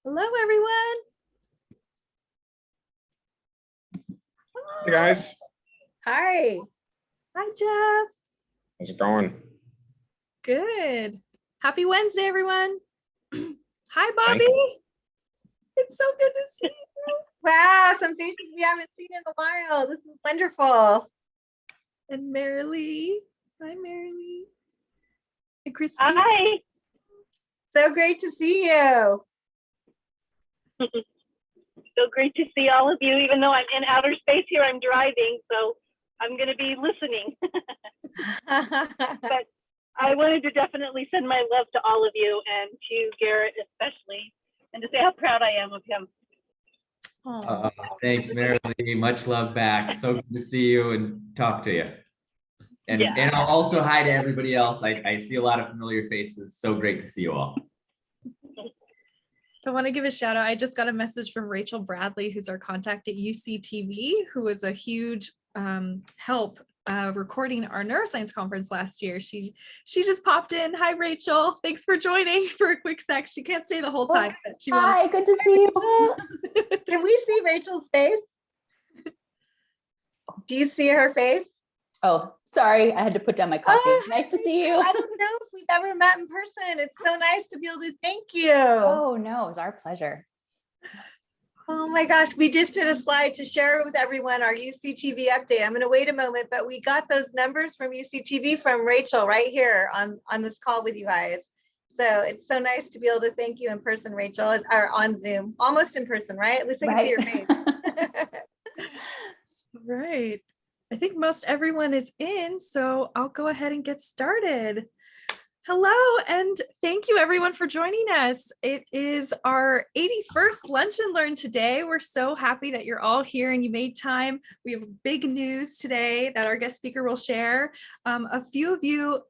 Hello, everyone. Hey guys, Hi. Hi, Jeff. how's it going? Good. Happy Wednesday, everyone. Hi, Thank Bobby. you. It's so good to see you. Wow, some faces we haven't seen in a while. This is wonderful. And Marilee. Hi, Marilee. And Christine. Hi. So great to see you. So great to see all of you. Even though I'm in outer space here, I'm driving, so I'm going to be listening. But I wanted to definitely send my love to all of you and to Garret especially, and to say how proud I am of him. Thanks, Marilee. Much love back. So good to see you and talk to you. And, Yeah. and I'll also hi to everybody else. I see a lot of familiar faces. So great to see you all. I want to give a shout out. I just got a message from Rachel Bradley, who's our contact at UCTV, who was a huge help recording our neuroscience conference last year. She just popped in. Hi, Rachel. Thanks for joining for a quick sec. She can't stay the whole time. But she Hi, good to see you. Can we see Rachel's face? Do you see her face? Oh, sorry, I had to put down my coffee. Oh, Nice to see you. I don't know if we've ever met in person. It's so nice to be able to thank you. Oh no, it was our pleasure. Oh my gosh, we just did a slide to share with everyone our UCTV update. I'm going to wait a moment, but we got those numbers from UCTV from Rachel right here on this call with you guys. So it's so nice to be able to thank you in person, Rachel, or on Zoom, almost in person, right? At least I can see your face. Right. I think most everyone is in, so I'll go ahead and get started. Hello, and thank you everyone for joining us. It is our 81st Lunch and Learn today. We're so happy that you're all here and you made time. We have big news today that our guest speaker will share. Quite a few of you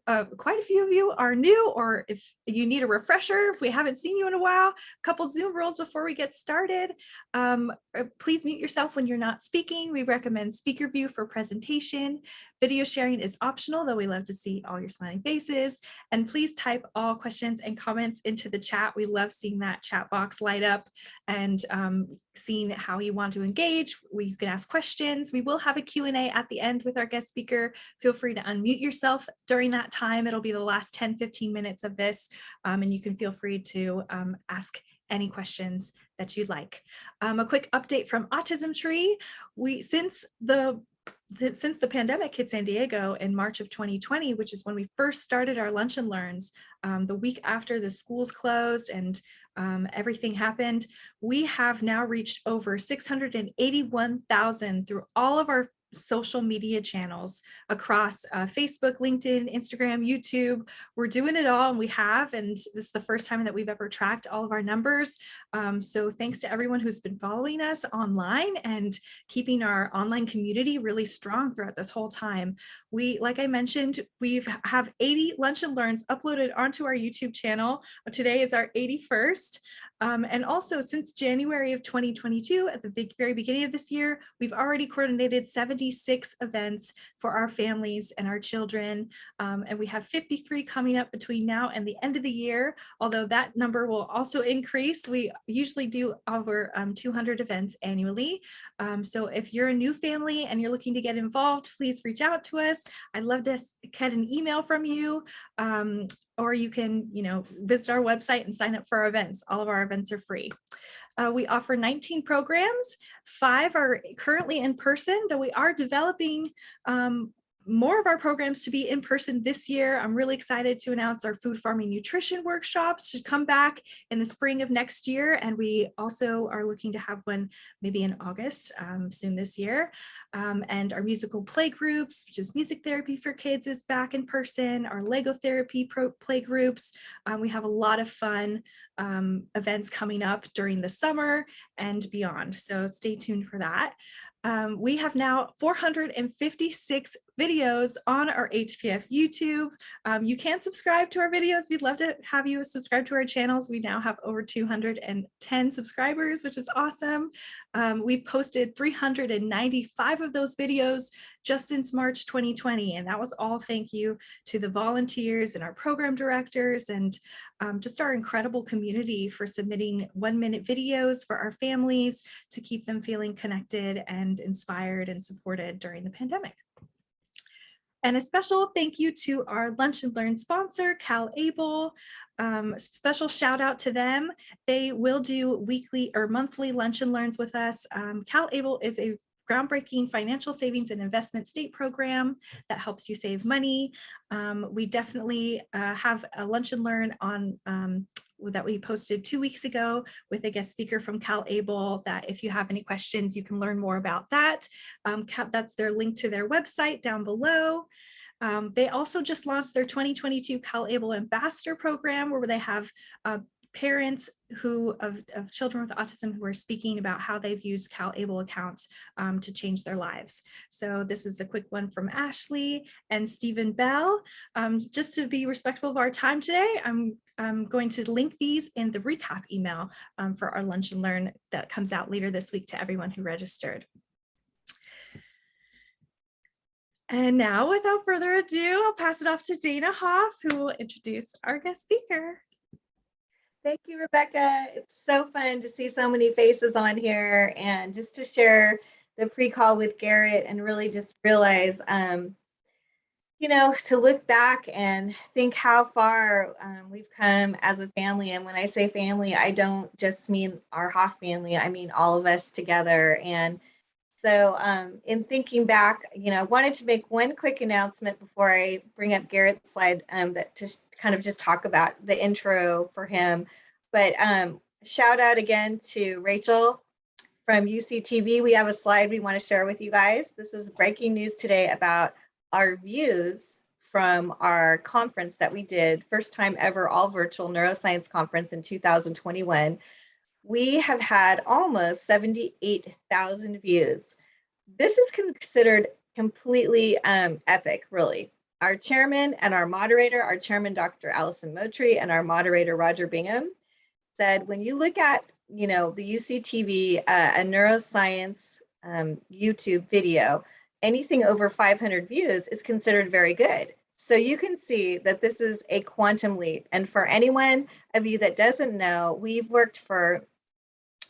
are new, or if you need a refresher, if we haven't seen you in a while, a couple Zoom rules before we get started. Please mute yourself when you're not speaking. We recommend speaker view for presentation. Video sharing is optional, though we love to see all your smiling faces. And please type all questions and comments into the chat. We love seeing that chat box light up and seeing how you want to engage. You can ask questions. We will have a Q&A at the end with our guest speaker. Feel free to unmute yourself during that time. It'll be the last 10-15 minutes of this, and you can feel free to ask any questions that you'd like. A quick update from Autism Tree. Since the pandemic hit San Diego in March of 2020, which is when we first started our Lunch and Learns, the week after the schools closed and everything happened, we have now reached over 681,000 through all of our social media channels across Facebook, LinkedIn, Instagram, YouTube. We're doing it all, and we have, and this is the first time that we've ever tracked all of our numbers. So thanks to everyone who's been following us online and keeping our online community really strong throughout this whole time. Like I mentioned, we have 80 Lunch and Learns uploaded onto our YouTube channel. Today is our 81st. And also, since January of 2022, at the very beginning of this year, we've already coordinated 76 events for our families and our children. And we have 53 coming up between now and the end of the year, although that number will also increase. We usually do over 200 events annually. So if you're a new family and you're looking to get involved, please reach out to us. I'd love to get an email from you. Or you can, visit our website and sign up for our events. All of our events are free. We offer 19 programs. 5 are currently in person, though we are developing more of our programs to be in person this year. I'm really excited to announce our food farming nutrition workshops should come back in the spring of next year. And we also are looking to have one maybe in August, soon this year. And our musical play groups, which is music therapy for kids, is back in person. Our Lego therapy play groups. We have a lot of fun events coming up during the summer and beyond. So stay tuned for that. We have now 456 videos on our HPF YouTube. You can subscribe to our videos. We'd love to have you subscribe to our channels. We now have over 210 subscribers, which is awesome. We've posted 395 of those videos just since March 2020, and that was all thank you to the volunteers and our program directors and just our incredible community for submitting 1-minute videos for our families to keep them feeling connected and inspired and supported during the pandemic. And a special thank you to our Lunch and Learn sponsor, CalAble. Special shout out to them. They will do weekly or monthly lunch and learns with us. CalAble is a groundbreaking financial savings and investment state program that helps you save money. We definitely have a lunch and learn on that we posted 2 weeks ago with a guest speaker from CalAble that if you have any questions, you can learn more about that. That's their link to their website down below. They also just launched their 2022 CalAble Ambassador Program where they have parents of children with autism who are speaking about how they've used CalAble accounts to change their lives. So this is a quick one from Ashley and Stephen Bell. Just to be respectful of our time today, I'm going to link these in the recap email for our Lunch and Learn that comes out later this week to everyone who registered. And now, without further ado, I'll pass it off to Dana Hoff, who will introduce our guest speaker. Thank you, Rebecca. It's so fun to see so many faces on here and just to share the pre-call with Garret and really just realize, you know, to look back and think how far we've come as a family. And when I say family, I don't just mean our Hoff family, I mean all of us together. And so in thinking back, you know, I wanted to make one quick announcement before I bring up Garret's slide that to kind of just talk about the intro for him. But shout out again to Rachel from UCTV. We have a slide we want to share with you guys. This is breaking news today about our views from our conference that we did, first time ever all virtual neuroscience conference in 2021. We have had almost 78,000 views. This is considered completely epic, really. Our chairman and our moderator, our chairman, Dr. Allison Motry, and our moderator, Roger Bingham, said, when you look at, you know, the UCTV, a neuroscience YouTube video, anything over 500 views is considered very good. So you can see that this is a quantum leap. And for anyone of you that doesn't know, we've worked for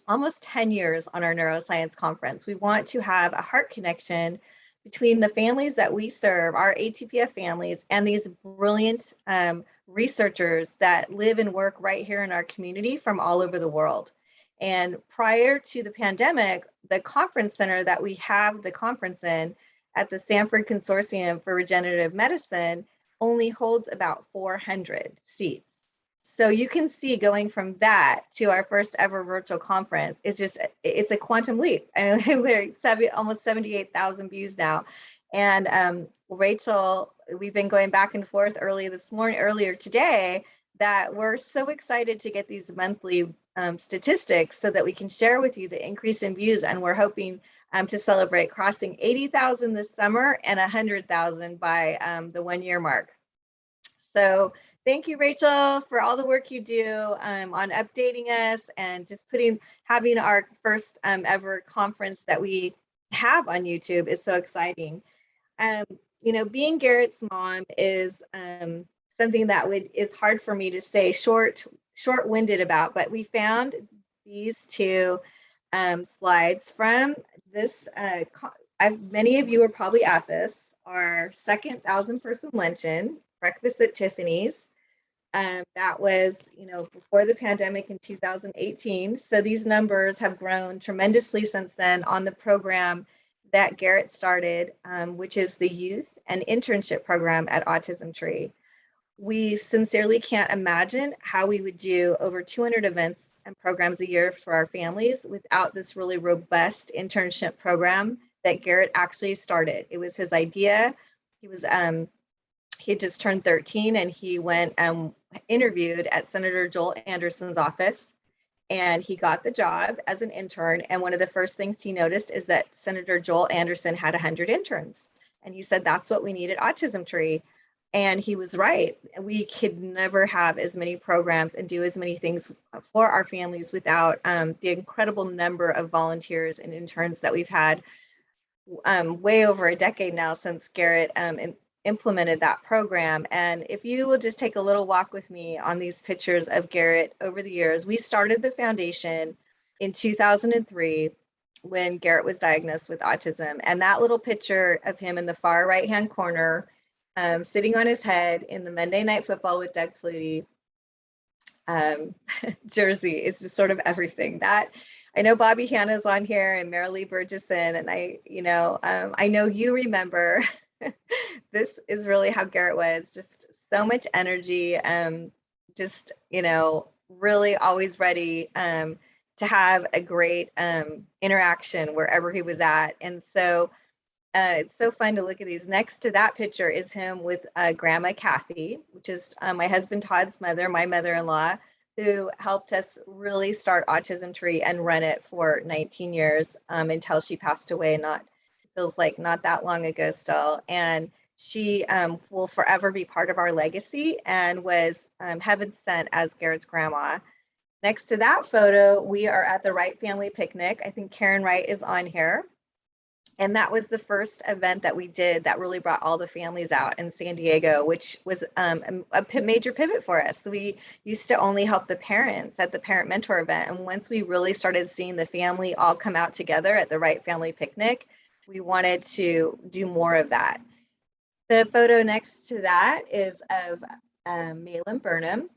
almost 10 years on our neuroscience conference. We want to have a heart connection between the families that we serve, our ATPF families, and these brilliant researchers that live and work right here in our community from all over the world. And prior to the pandemic, the conference center that we have the conference in at the Sanford Consortium for Regenerative Medicine only holds about 400 seats. So you can see going from that to our first ever virtual conference is just, it's a quantum leap. I mean, we're almost 78,000 views now. And Rachel, we've been going back and forth earlier today, that we're so excited to get these monthly statistics so that we can share with you the increase in views. And we're hoping to celebrate crossing 80,000 this summer and 100,000 by the 1 year mark. So thank you, Rachel, for all the work you do on updating us and just having our first ever conference that we have on YouTube is so exciting. You know, being Garret's mom is something that is hard for me to say short-winded about, but we found these two slides from this. Many of you are probably at this, our second 1,000-person luncheon, Breakfast at Tiffany's. That was, you know, before the pandemic in 2018. So these numbers have grown tremendously since then on the program that Garret started, which is the youth and internship program at Autism Tree. We sincerely can't imagine how we would do over 200 events and programs a year for our families without this really robust internship program that Garret actually started. It was his idea. He was he had just turned 13 and he went interviewed at Senator Joel Anderson's office, and he got the job as an intern. And one of the first things he noticed is that Senator Joel Anderson had 100 interns. And he said, that's what we need at Autism Tree. And he was right. We could never have as many programs and do as many things for our families without the incredible number of volunteers and interns that we've had way over a decade now since Garret implemented that program. And if you will just take a little walk with me on these pictures of Garret over the years, we started the foundation in 2003 when Garret was diagnosed with autism. And that little picture of him in the far right-hand corner, sitting on his head in the Monday Night Football with Doug Flutie jersey, it's just sort of everything. That I know Bobby Hanna's on here and Marilee Burgess,en and I know you remember. This is really how Garret was, just so much energy, just, really always ready to have a great interaction wherever he was at. And so it's so fun to look at these. Next to that picture is him with Grandma Kathy, which is my husband Todd's mother, my mother-in-law, who helped us really start Autism Tree and run it for 19 years until she passed away. Feels like not that long ago still. And she will forever be part of our legacy and was heaven sent as Garret's grandma. Next to that photo, we are at the Wright family picnic. I think Karen Wright is on here. And that was the first event that we did that really brought all the families out in San Diego, which was a major pivot for us. We used to only help the parents at the parent mentor event. And once we really started seeing the family all come out together at the Wright family picnic, we wanted to do more of that. The photo next to that is of Malin Burnham,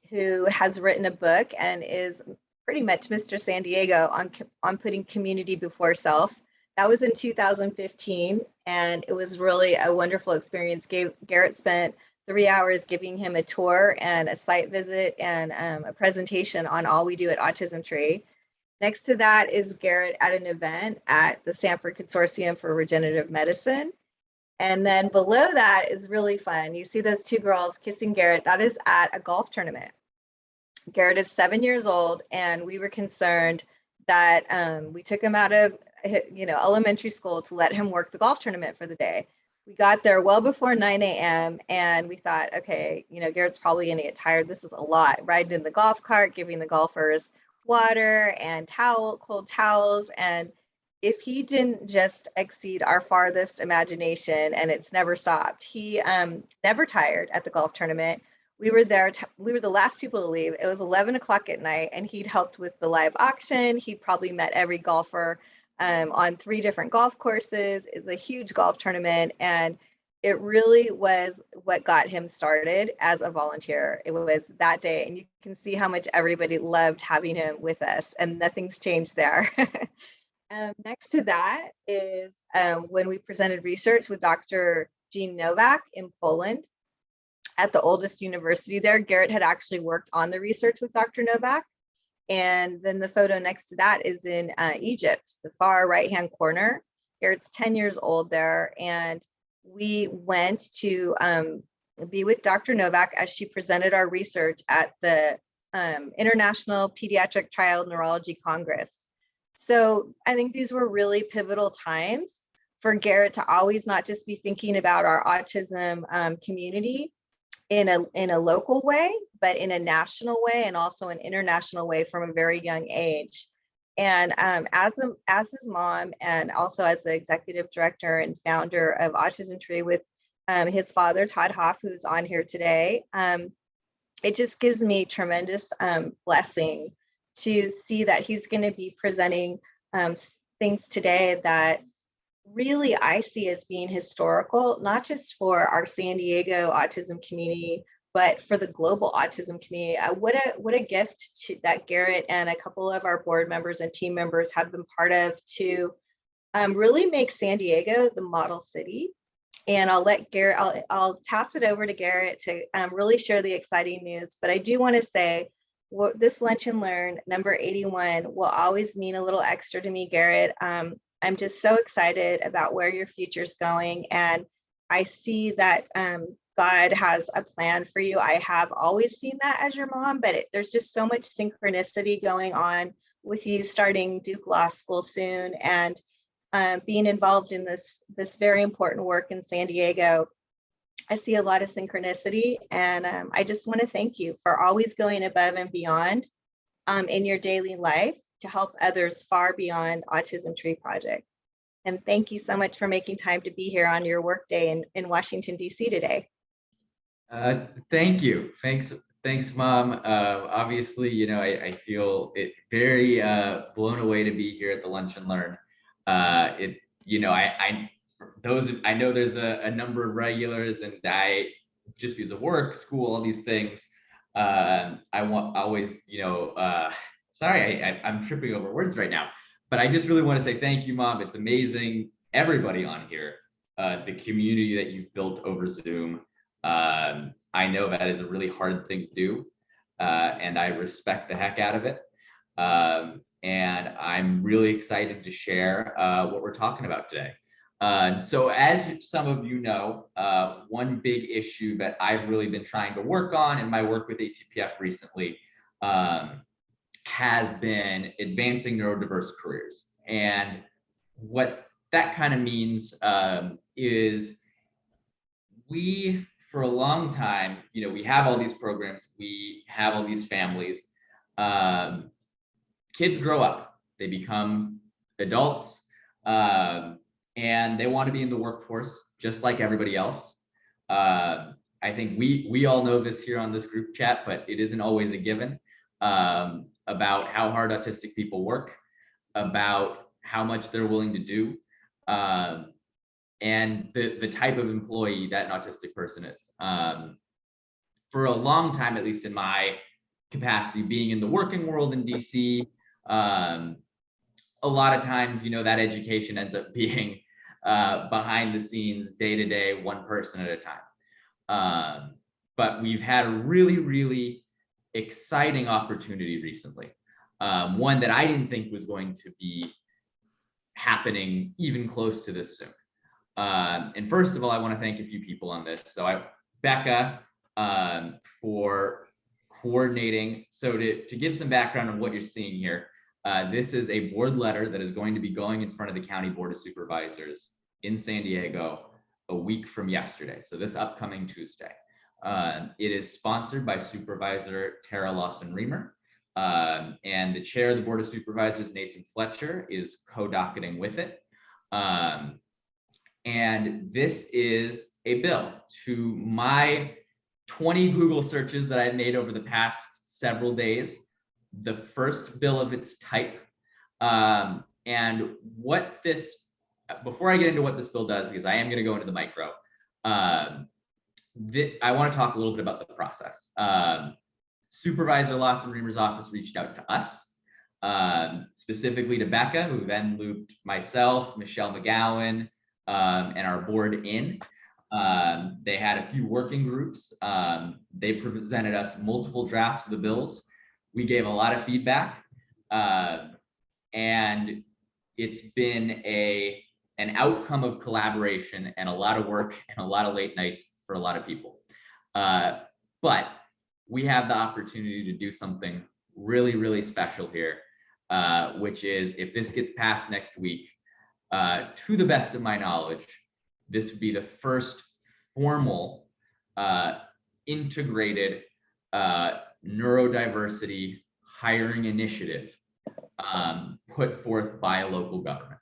who has written a book and is pretty much Mr. San Diego on putting community before self. That was in 2015, and it was really a wonderful experience. Garret spent 3 hours giving him a tour and a site visit and a presentation on all we do at Autism Tree. Next to that is Garret at an event at the Stanford Consortium for Regenerative Medicine. And then below that is really fun. You see those two girls kissing Garret. That is at a golf tournament. Garret is 7 years old, and we were concerned that we took him out of elementary school to let him work the golf tournament for the day. We got there well before 9 a.m. and we thought, okay, Garret's probably gonna get tired. This is a lot. Riding in the golf cart, giving the golfers water and cold towels. And if he didn't just exceed our farthest imagination, and it's never stopped, he never tired at the golf tournament. We were there, we were the last people to leave. It was 11 o'clock at night, and he'd helped with the live auction. He'd probably met every golfer on 3 different golf courses. It's a huge golf tournament, and it really was what got him started as a volunteer. It was that day, and you can see how much everybody loved having him with us, and nothing's changed there. Next to that is when we presented research with Dr. Jean Novak in Poland at the oldest university there. Garret had actually worked on the research with Dr. Novak. And then the photo next to that is in Egypt, the far right-hand corner. Garret's 10 years old there. And we went to be with Dr. Novak as she presented our research at the International Pediatric Child Neurology Congress. So I think these were really pivotal times for Garret to always not just be thinking about our autism community in a local way, but in a national way and also an international way from a very young age. And as his mom, and also as the executive director and founder of Autism Tree with his father, Todd Hoff, who's on here today, it just gives me tremendous blessing to see that he's going to be presenting things today that really I see as being historical, not just for our San Diego autism community, but for the global autism community. What a gift that Garret and a couple of our board members and team members have been part of to really make San Diego the model city. And I'll let Garret, I'll pass it over to Garret to really share the exciting news. But I do want to say, this Lunch and Learn number 81 will always mean a little extra to me, Garret. I'm just so excited about where your future's going. And I see that God has a plan for you. I have always seen that as your mom, but there's just so much synchronicity going on with you starting Duke Law School soon. And being involved in this very important work in San Diego. I see a lot of synchronicity, and I just want to thank you for always going above and beyond in your daily life to help others far beyond Autism Tree Project. And thank you so much for making time to be here on your workday in Washington, D.C. today. Thank you. Thanks, Mom. Obviously, you know, I feel it very blown away to be here at the Lunch and Learn. You know, I know there's a number of regulars, and I just because of work, school, all these things. I want always, you know, sorry, I'm tripping over words right now, but I just really want to say thank you, Mom. It's amazing, everybody on here, the community that you've built over Zoom. I know that is a really hard thing to do, and I respect the heck out of it. And I'm really excited to share what we're talking about today. So as some of you know, one big issue that I've really been trying to work on in my work with ATPF recently has been advancing neurodiverse careers. And what that kind of means is we, for a long time, you know, we have all these programs, we have all these families. Kids grow up, they become adults, and they want to be in the workforce just like everybody else. I think we all know this here on this group chat, but it isn't always a given, about how hard autistic people work, about how much they're willing to do, and the type of employee that an autistic person is. For a long time, at least in my capacity, being in the working world in DC, a lot of times, you know, that education ends up being behind the scenes, day to day, one person at a time. But we've had a really, really exciting opportunity recently. One that I didn't think was going to be happening even close to this soon. And first of all, I want to thank a few people on this. So Becca, for coordinating. So to give some background on what you're seeing here, this is a board letter that is going to be going in front of the County Board of Supervisors in San Diego a week from yesterday. So this upcoming Tuesday. It is sponsored by Supervisor Tara Lawson-Remer. And the chair of the Board of Supervisors, Nathan Fletcher, is co-docketing with it. And this is a bill. To my 20 Google searches that I made over the past several days, the first bill of its type. And what this, before I get into what this bill does, because I am going to go into the micro, I want to talk a little bit about the process. Supervisor Lawson-Remer's office reached out to us, specifically to Becca, who then looped myself, Michelle McGowan, and our board in. They had a few working groups. They presented us multiple drafts of the bills. We gave a lot of feedback, and it's been an outcome of collaboration and a lot of work and a lot of late nights for a lot of people. But we have the opportunity to do something really, really special here, which is, if this gets passed next week, to the best of my knowledge, this would be the first formal integrated neurodiversity hiring initiative put forth by a local government.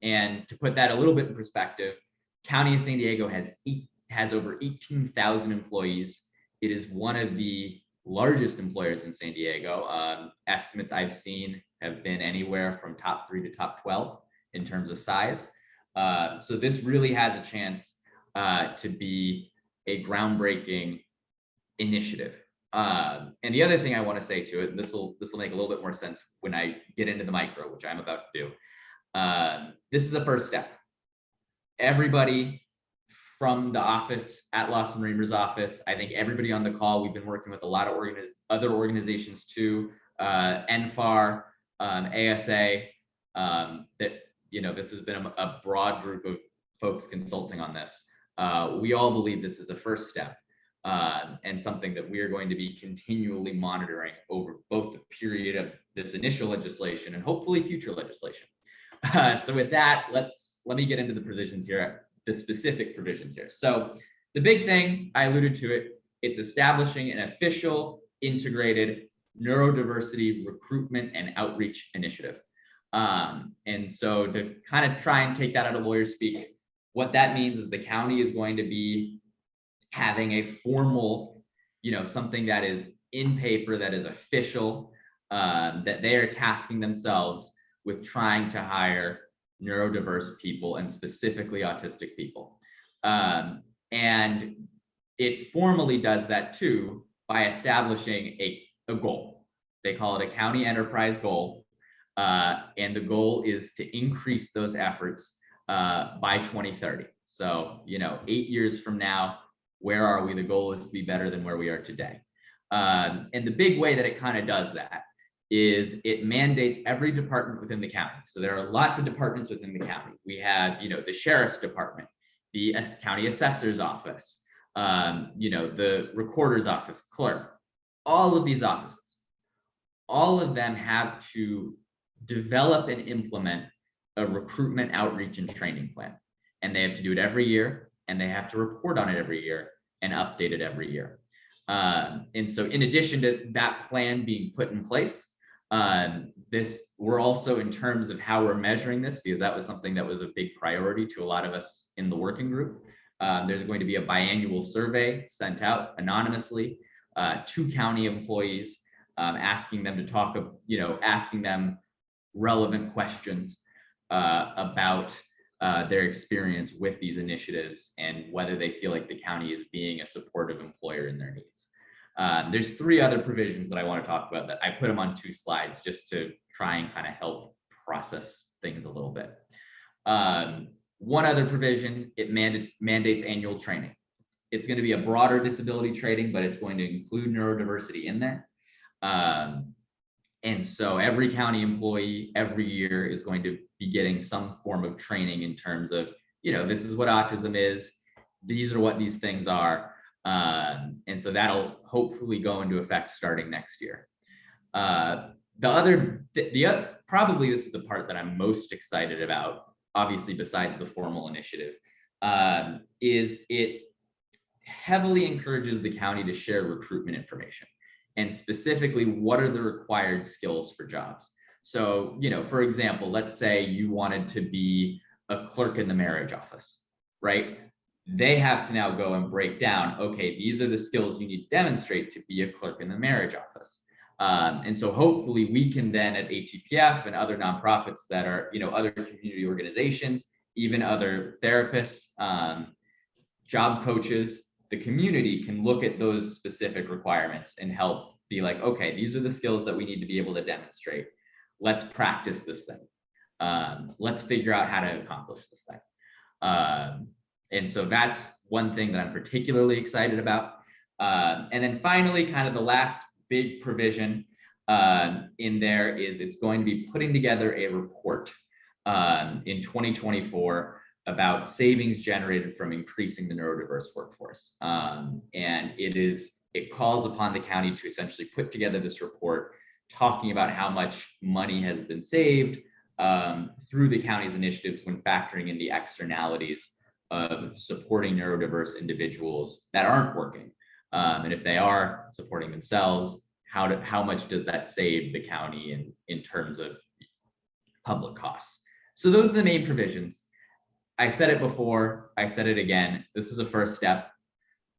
And to put that a little bit in perspective, County of San Diego has over 18,000 employees. It is one of the largest employers in San Diego. Estimates I've seen have been anywhere from top 3 to top 12 in terms of size. So this really has a chance to be a groundbreaking initiative. And the other thing I want to say to it, and this will make a little bit more sense when I get into the micro, which I'm about to do. This is a first step. Everybody from the office at Lawson-Remer's office, I think everybody on the call, we've been working with a lot of other organizations too, NFAR, ASA, that, you know, this has been a broad group of folks consulting on this. We all believe this is a first step, and something that we are going to be continually monitoring over both the period of this initial legislation and hopefully future legislation. So with that, let me get into the provisions here, the specific provisions here. So the big thing, I alluded to it, it's establishing an official integrated neurodiversity recruitment and outreach initiative. And so to kind of try and take that out of lawyer speak, what that means is the county is going to be having a formal, something that is in paper, that is official, that they are tasking themselves with trying to hire neurodiverse people and specifically autistic people. And it formally does that too by establishing a goal. They call it a county enterprise goal. And the goal is to increase those efforts by 2030. So, 8 years from now, where are we? The goal is to be better than where we are today. And the big way that it kind of does that is it mandates every department within the county. So there are lots of departments within the county. We have, the sheriff's department, the county assessor's office, the recorder's office, clerk, all of these offices, all of them have to develop and implement a recruitment, outreach, and training plan. And they have to do it every year, and they have to report on it every year and update it every year. And so in addition to that plan being put in place, we're also, in terms of how we're measuring this, because that was something that was a big priority to a lot of us in the working group. There's going to be a biannual survey sent out anonymously to county employees, asking them to talk, asking them relevant questions about their experience with these initiatives and whether they feel like the county is being a supportive employer in their needs. There's 3 other provisions that I want to talk about that I put them on 2 slides just to try and kind of help process things a little bit. One other provision, it mandates annual training. It's going to be a broader disability training, but it's going to include neurodiversity in there. And so every county employee every year is going to be getting some form of training in terms of, this is what autism is. These are what these things are. And so that'll hopefully go into effect starting next year. Probably this is the part that I'm most excited about, obviously besides the formal initiative, is it heavily encourages the county to share recruitment information, and specifically, what are the required skills for jobs? So, for example, let's say you wanted to be a clerk in the marriage office, right? They have to now go and break down, okay, these are the skills you need to demonstrate to be a clerk in the marriage office. And so hopefully we can then at ATPF and other nonprofits that are, other community organizations, even other therapists, job coaches, the community can look at those specific requirements and help be like, okay, these are the skills that we need to be able to demonstrate. Let's practice this thing. Let's figure out how to accomplish this thing. And so that's one thing that I'm particularly excited about. And then finally, kind of the last big provision in there is it's going to be putting together a report in 2024 about savings generated from increasing the neurodiverse workforce. And it calls upon the county to essentially put together this report talking about how much money has been saved through the county's initiatives when factoring in the externalities of supporting neurodiverse individuals that aren't working. And if they are supporting themselves, how much does that save the county in terms of public costs? So those are the main provisions. I said it before, I said it again, this is a first step,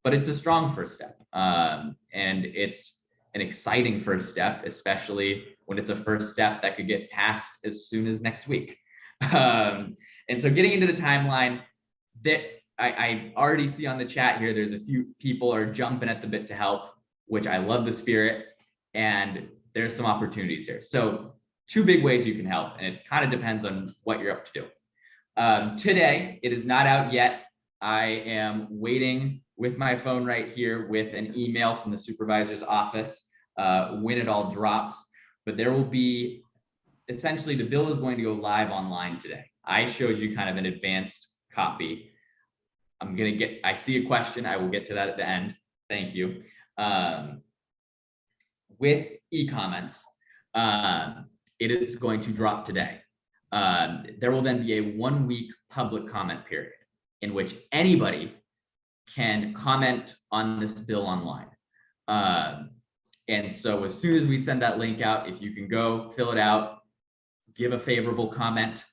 but it's a strong first step. And it's an exciting first step, especially when it's a first step that could get passed as soon as next week. And so getting into the timeline, that I already see on the chat here, there's a few people are jumping at the bit to help, which I love the spirit, and there's some opportunities here. So 2 big ways you can help, and it kind of depends on what you're up to do. Today, it is not out yet. I am waiting with my phone right here with an email from the supervisor's office when it all drops, but there will be, essentially the bill is going to go live online today. I showed you kind of an advanced copy. I see a question. I will get to that at the end. Thank you. With e-comments, it is going to drop today. There will then be a 1-week public comment period in which anybody can comment on this bill online. And so as soon as we send that link out, if you can go fill it out, give a favorable comment,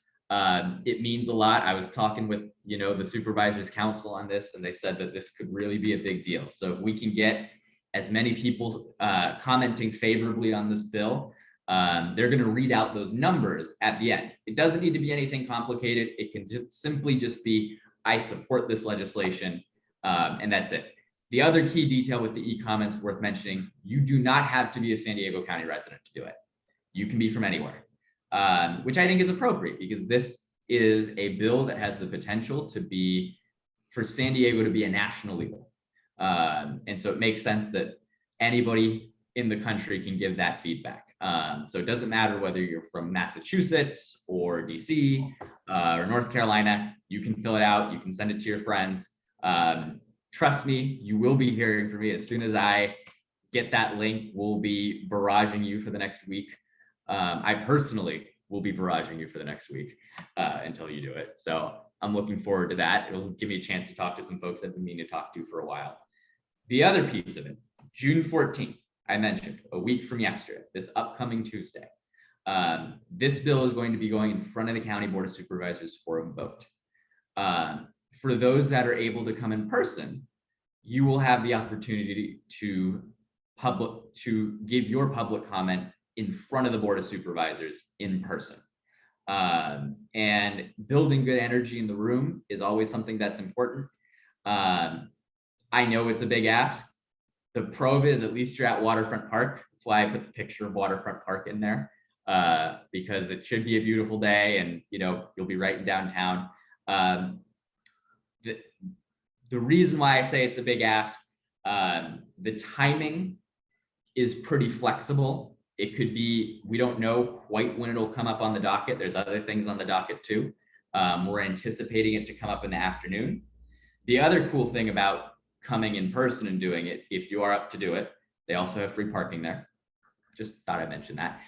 it means a lot. I was talking with, the Supervisors Council on this, and they said that this could really be a big deal. So if we can get as many people commenting favorably on this bill, they're going to read out those numbers at the end. It doesn't need to be anything complicated. It can simply just be, I support this legislation, and that's it. The other key detail with the e-comments worth mentioning, you do not have to be a San Diego County resident to do it. You can be from anywhere, which I think is appropriate because this is a bill that has the potential to be, for San Diego to be a national evil. And so it makes sense that anybody in the country can give that feedback. So it doesn't matter whether you're from Massachusetts or DC or North Carolina, you can fill it out, you can send it to your friends. Trust me, you will be hearing from me as soon as I get that link. We'll be barraging you for the next week. I personally will be barraging you for the next week until you do it. So I'm looking forward to that. It'll give me a chance to talk to some folks I've been meaning to talk to for a while. The other piece of it, June 14th, I mentioned a week from yesterday, this upcoming Tuesday. This bill is going to be going in front of the County Board of Supervisors for a vote. For those that are able to come in person, you will have the opportunity to give your public comment in front of the Board of Supervisors in person. And building good energy in the room is always something that's important. I know it's a big ask. The pro of it is at least you're at Waterfront Park. That's why I put the picture of Waterfront Park in there, because it should be a beautiful day and you'll be right in downtown. The reason why I say it's a big ask, the timing is pretty flexible. It could be, we don't know quite when it'll come up on the docket. There's other things on the docket too. We're anticipating it to come up in the afternoon. The other cool thing about coming in person and doing it, if you are up to do it, they also have free parking there. Just thought I'd mention that.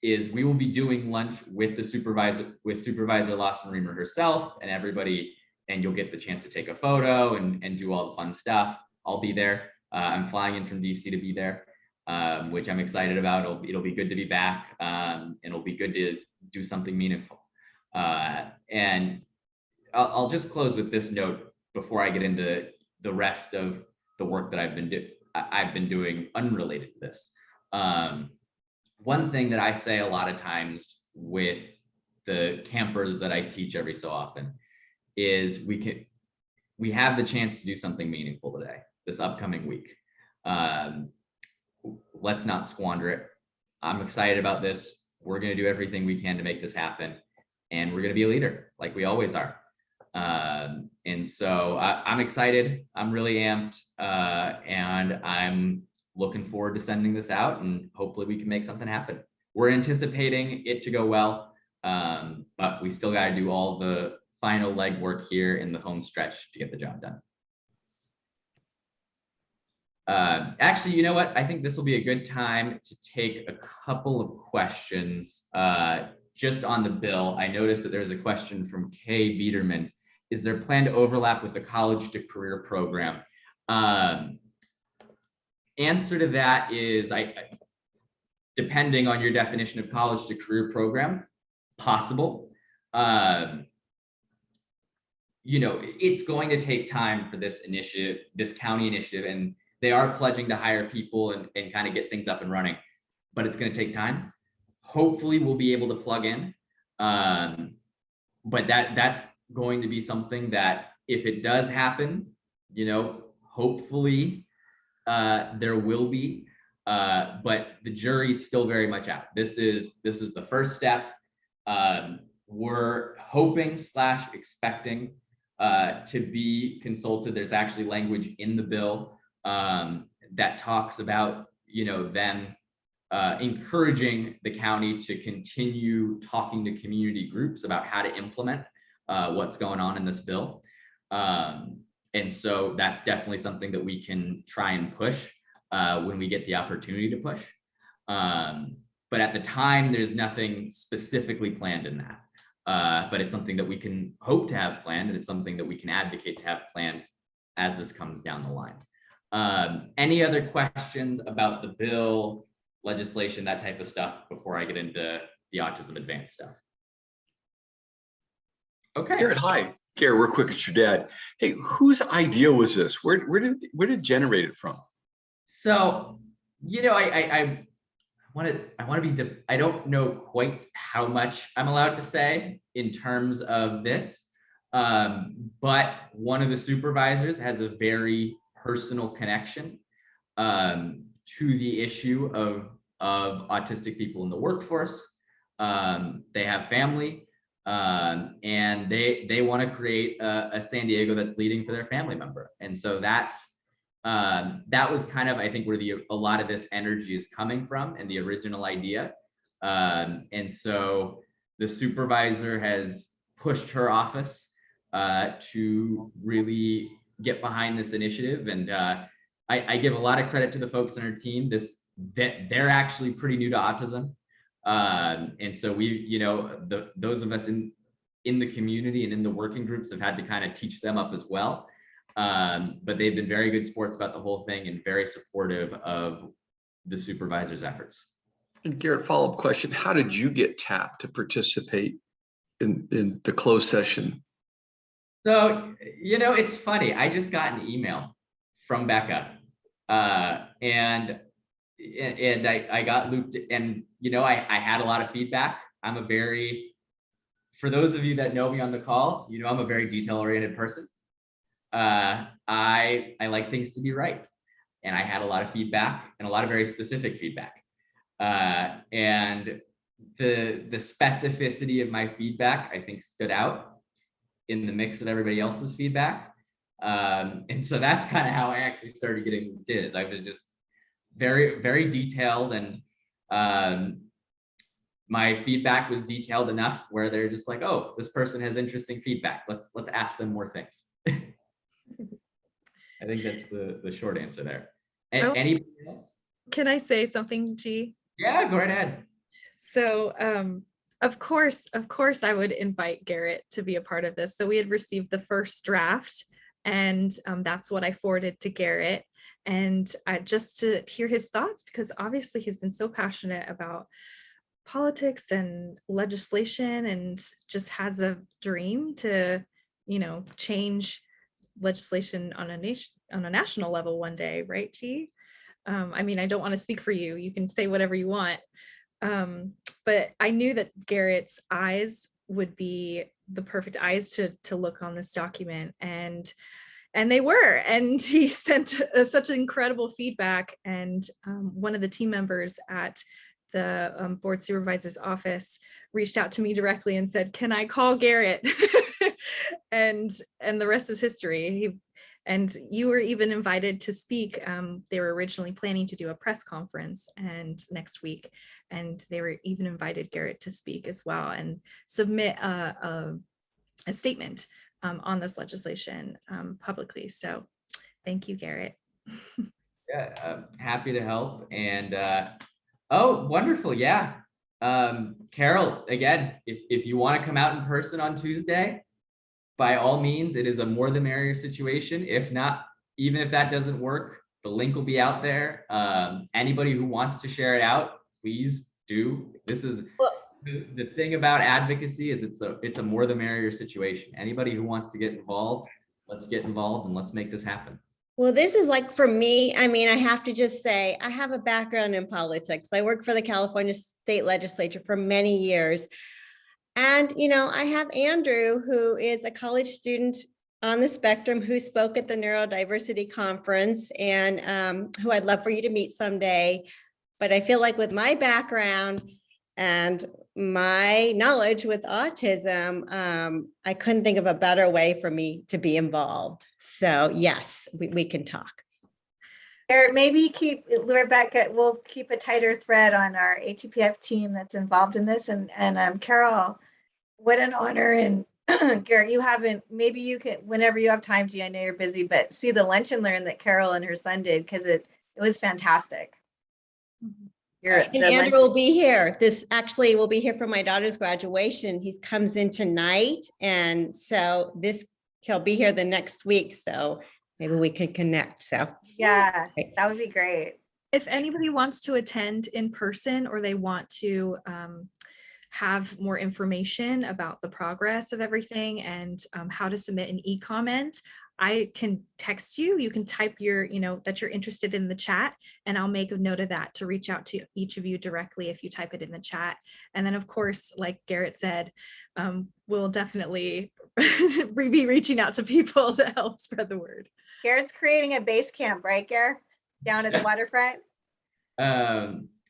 Is we will be doing lunch with the Supervisor Lawson Reamer herself and everybody, and you'll get the chance to take a photo and do all the fun stuff. I'll be there. I'm flying in from DC to be there, which I'm excited about. It'll be good to be back, and it'll be good to do something meaningful. And I'll just close with this note before I get into the rest of the work that I've been doing unrelated to this. One thing that I say a lot of times with the campers that I teach every so often is we have the chance to do something meaningful today, this upcoming week. Let's not squander it. I'm excited about this. We're going to do everything we can to make this happen, and we're going to be a leader like we always are. And so I'm excited. I'm really amped, and I'm looking forward to sending this out, and hopefully we can make something happen. We're anticipating it to go well, but we still got to do all the final legwork here in the home stretch to get the job done. Actually, you know what? I think this will be a good time to take a couple of questions just on the bill. I noticed that there's a question from Kay Biederman. Is there plan to overlap with the college to career program? Answer to that is, depending on your definition of college to career program, possible. It's going to take time for this initiative, this county initiative, and they are pledging to hire people and kind of get things up and running, but it's going to take time. Hopefully we'll be able to plug in. But that's going to be something that if it does happen, hopefully there will be, but the jury's still very much out. This is the first step. We're hoping / expecting to be consulted. There's actually language in the bill that talks about, them encouraging the county to continue talking to community groups about how to implement what's going on in this bill. And so that's definitely something that we can try and push when we get the opportunity to push. But at the time, there's nothing specifically planned in that. But it's something that we can hope to have planned, and it's something that we can advocate to have planned as this comes down the line. Any other questions about the bill, legislation, that type of stuff before I get into the Autism Advance stuff? Okay. Garret, hi. Garret, real quick, it's your dad. Hey, whose idea was this? Where did it generate it from? So, you know, I want to be, I don't know quite how much I'm allowed to say in terms of this, but one of the supervisors has a very personal connection to the issue of autistic people in the workforce. They have family, and they want to create a San Diego that's leading for their family member. And so that was kind of, I think, where a lot of this energy is coming from, and the original idea. And so the supervisor has pushed her office to really get behind this initiative. And I give a lot of credit to the folks on our team. They're actually pretty new to autism. And so those of us in the community and in the working groups have had to kind of teach them up as well. But they've been very good sports about the whole thing and very supportive of the supervisor's efforts. And Garret, follow-up question. How did you get tapped to participate in the closed session? So, it's funny. I just got an email from Becca, and I got looped, and I had a lot of feedback. For those of you that know me on the call, I'm a very detail-oriented person. I like things to be right, and I had a lot of feedback and a lot of very specific feedback. And the specificity of my feedback, I think, stood out in the mix of everybody else's feedback. And so that's kind of how I actually started getting looped in. I was just very, very detailed, and my feedback was detailed enough where they're just like, oh, this person has interesting feedback. Let's ask them more things. I think that's the short answer there. And anybody else? Can I say something, G? Yeah, go right ahead. So of course, I would invite Garret to be a part of this. So we had received the first draft, and that's what I forwarded to Garret. And just to hear his thoughts, because obviously he's been so passionate about politics and legislation, and just has a dream to, change legislation on a national level one day, right, G? I mean, I don't want to speak for you. You can say whatever you want. But I knew that Garret's eyes would be the perfect eyes to look on this document, and they were. And he sent such incredible feedback. And one of the team members at the board supervisor's office reached out to me directly and said, "Can I call Garret?" and the rest is history. And you were even invited to speak. They were originally planning to do a press conference next week, and they were even invited Garret to speak as well and submit a statement on this legislation publicly. So thank you, Garret. Yeah, I'm happy to help. And oh, wonderful. Yeah. Carol, again, if you want to come out in person on Tuesday, by all means, it is a more the merrier situation. If not, even if that doesn't work, the link will be out there. Anybody who wants to share it out, please do. This is the thing about advocacy, is it's a more the merrier situation. Anybody who wants to get involved, let's get involved and let's make this happen. Well, this is like, for me, I mean, I have to just say, I have a background in politics. I worked for the California State Legislature for many years. And, I have Andrew, who is a college student on the spectrum, who spoke at the Neurodiversity Conference, and who I'd love for you to meet someday. But I feel like with my background and my knowledge with autism, I couldn't think of a better way for me to be involved. So yes, we can talk. Garret, maybe Rebecca, we'll keep a tighter thread on our ATPF team that's involved in this. And Carol, what an honor. And Garret, maybe you can, whenever you have time, G, I know you're busy, but see the lunch and learn that Carol and her son did, because it was fantastic. And Andrew will be here. This actually will be here for my daughter's graduation. He comes in tonight. And so he'll be here the next week. So maybe we can connect. So Yeah, that would be great. If anybody wants to attend in person or they want to have more information about the progress of everything and how to submit an e-comment, I can text you. You can type your, that you're interested in the chat, and I'll make a note of that to reach out to each of you directly if you type it in the chat. And then, of course, like Garrett said, we'll definitely be reaching out to people to help spread the word. Garrett's creating a base camp, right, Garrett? Down at the waterfront?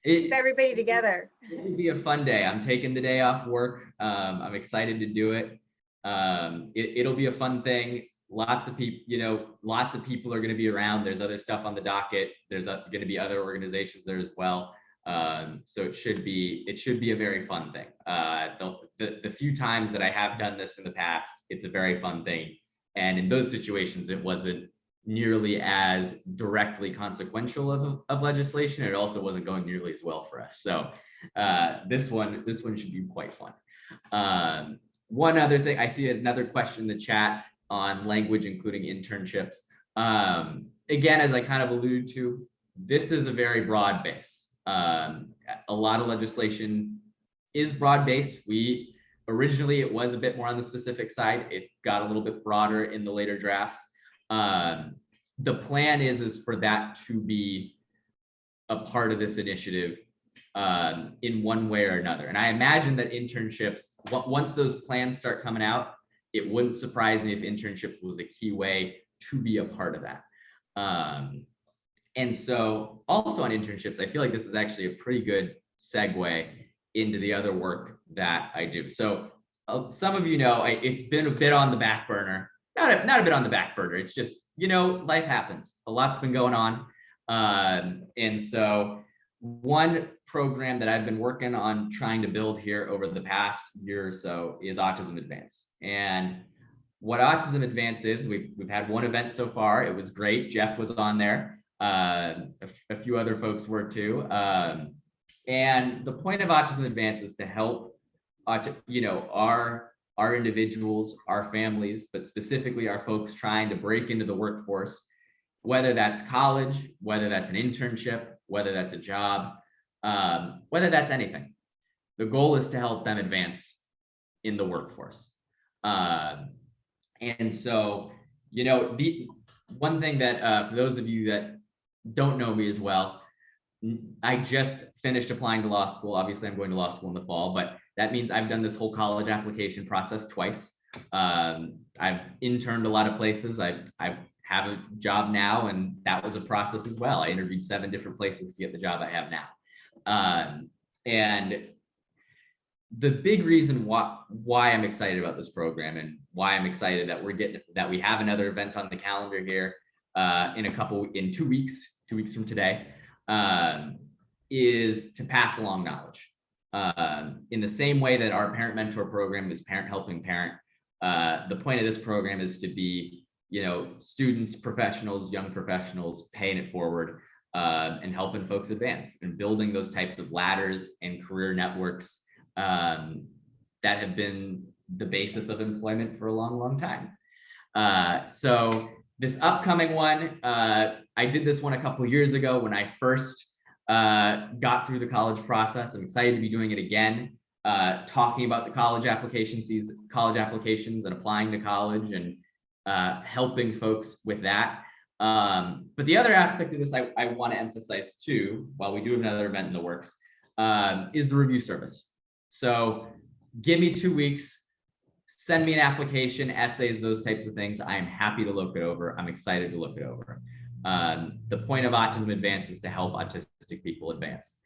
Keep everybody together. It'll be a fun day. I'm taking the day off work. I'm excited to do it. It'll be a fun thing. Lots of people are going to be around. There's other stuff on the docket. There's going to be other organizations there as well. So it should be a very fun thing. The few times that I have done this in the past, it's a very fun thing. And in those situations, it wasn't nearly as directly consequential of legislation. It also wasn't going nearly as well for us. So this one should be quite fun. One other thing, I see another question in the chat on language, including internships. Again, as I kind of alluded to, this is a very broad base. A lot of legislation is broad based. Originally, it was a bit more on the specific side. It got a little bit broader in the later drafts. The plan is for that to be a part of this initiative in one way or another. And I imagine that internships, once those plans start coming out, it wouldn't surprise me if internship was a key way to be a part of that. And so also on internships, I feel like this is actually a pretty good segue into the other work that I do. So some of you know, it's been a bit on the back burner, not a bit on the back burner. It's just, life happens. A lot's been going on. And so one program that I've been working on trying to build here over the past year or so is Autism Advance. And what Autism Advance is, we've had one event so far. It was great. Jeff was on there. A few other folks were too. And the point of Autism Advance is to help, our individuals, our families, but specifically our folks trying to break into the workforce, whether that's college, whether that's an internship, whether that's a job, whether that's anything. The goal is to help them advance in the workforce. And so, the one thing that for those of you that don't know me as well, I just finished applying to law school. Obviously, I'm going to law school in the fall, but that means I've done this whole college application process twice. I've interned a lot of places. I have a job now, and that was a process as well. I interviewed 7 different places to get the job I have now. And the big reason why I'm excited about this program and why I'm excited that we have another event on the calendar here in 2 weeks from today, is to pass along knowledge. In the same way that our parent mentor program is parent helping parent, the point of this program is to be, students, professionals, young professionals paying it forward and helping folks advance and building those types of ladders and career networks that have been the basis of employment for a long, long time. So this upcoming one, I did this one a couple of years ago when I first got through the college process. I'm excited to be doing it again, talking about the college applications and applying to college and helping folks with that. But the other aspect of this I want to emphasize too, while we do have another event in the works, is the review service. So give me 2 weeks, send me an application, essays, those types of things. I am happy to look it over. I'm excited to look it over. The point of Autism Advance is to help autistic people advance.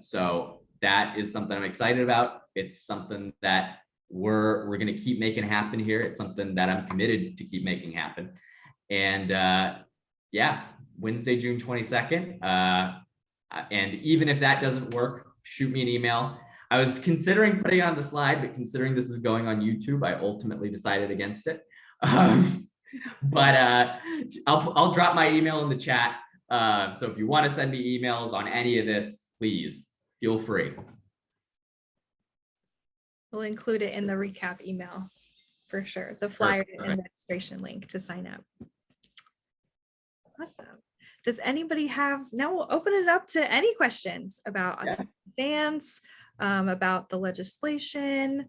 So that is something I'm excited about. It's something that we're going to keep making happen here. It's something that I'm committed to keep making happen. And yeah, Wednesday, June 22nd. And even if that doesn't work, shoot me an email. I was considering putting it on the slide, but considering this is going on YouTube, I ultimately decided against it. But I'll drop my email in the chat. So if you want to send me emails on any of this, please feel free. We'll include it in the recap email for sure. The flyer and registration link to sign up. Awesome. Does anybody have, now we'll open it up to any questions about Autism Advance, about the legislation,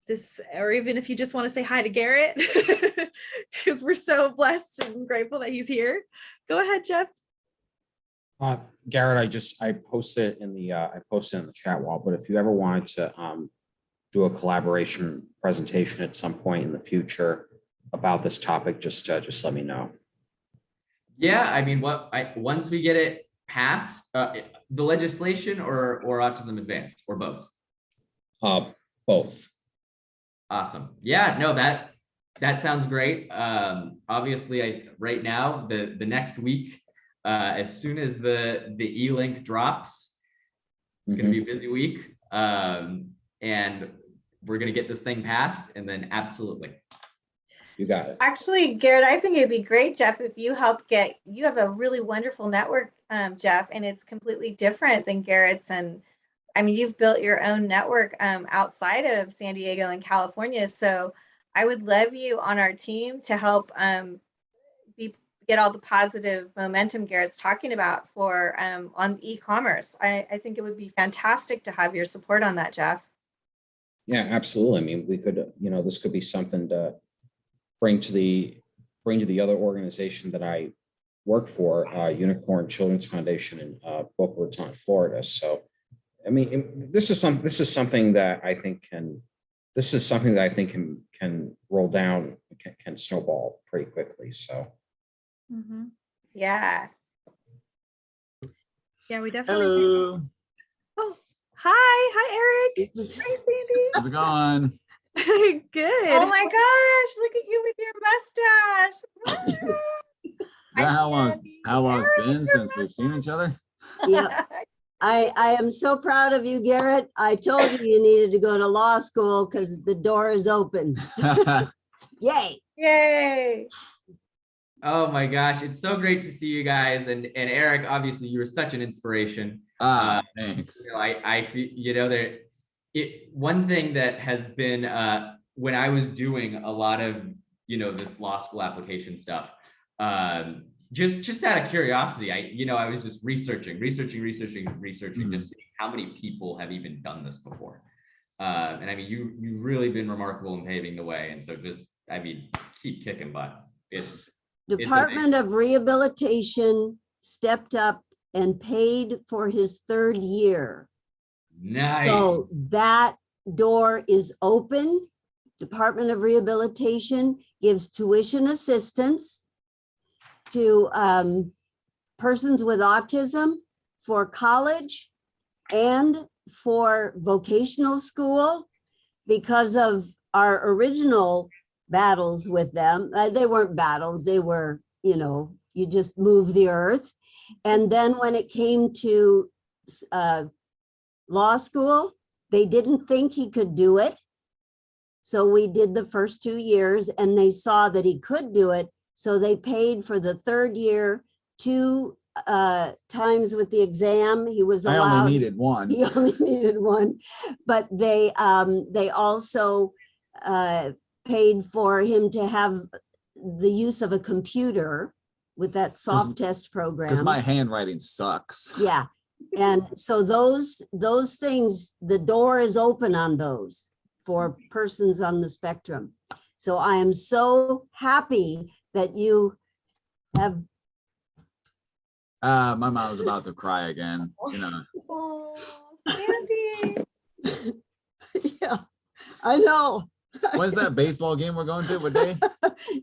this, or even if you just want to say hi to Garret, because we're so blessed and grateful that he's here. Go ahead, Jeff. Garret, I posted in the chat wall, but if you ever wanted to do a collaboration presentation at some point in the future about this topic, just let me know. Yeah, I mean, once we get it passed, the legislation or Autism Advance or both? Both. Awesome. Yeah, no, that sounds great. Obviously, right now, the next week, as soon as the e-link drops, it's going to be a busy week, and we're going to get this thing passed, and then absolutely. You got it. Actually, Garret, I think it'd be great, Jeff, if you help you have a really wonderful network, Jeff, and it's completely different than Garret's. And I mean, you've built your own network outside of San Diego and California. So I would love you on our team to help get all the positive momentum Garret's talking about for on e-commerce. I think it would be fantastic to have your support on that, Jeff. Yeah, absolutely. I mean, we could, this could be something to bring to the other organization that I work for, Unicorn Children's Foundation in Boca Raton, Florida. So, I mean, this is something that I think can roll down, can snowball pretty quickly. So, yeah, we definitely. Hello. Oh, hi, Eric. Hi, Sandy. How's it going? Good. Oh my gosh, look at you with your mustache. Is that how long it's been since we've seen each other? Yeah, I am so proud of you, Garret. I told you needed to go to law school because the door is open. Yay. Yay. Oh my gosh, it's so great to see you guys. And Eric, obviously you were such an inspiration. Thanks. I feel, one thing that has been, when I was doing a lot of, this law school application stuff, just out of curiosity, I was just researching, just seeing how many people have even done this before. And I mean, you've really been remarkable in paving the way. And so keep kicking butt. Department of Rehabilitation stepped up and paid for his 3rd year. Nice. So that door is open. Department of Rehabilitation gives tuition assistance to persons with autism for college and for vocational school. Because of our original battles with them, they weren't battles, they were, you just move the earth. And then when it came to law school, they didn't think he could do it. So we did the first 2 years and they saw that he could do it. So they paid for the 3rd year 2 times with the exam. He was allowed. I only needed one. He only needed one, but they also paid for him to have the use of a computer with that soft test program. Because my handwriting sucks. Yeah. And so those things, the door is open on those for persons on the spectrum. So I am so happy that you have. My mom was about to cry again, Oh, Sandy. Yeah, I know. When's that baseball game we're going to? What day?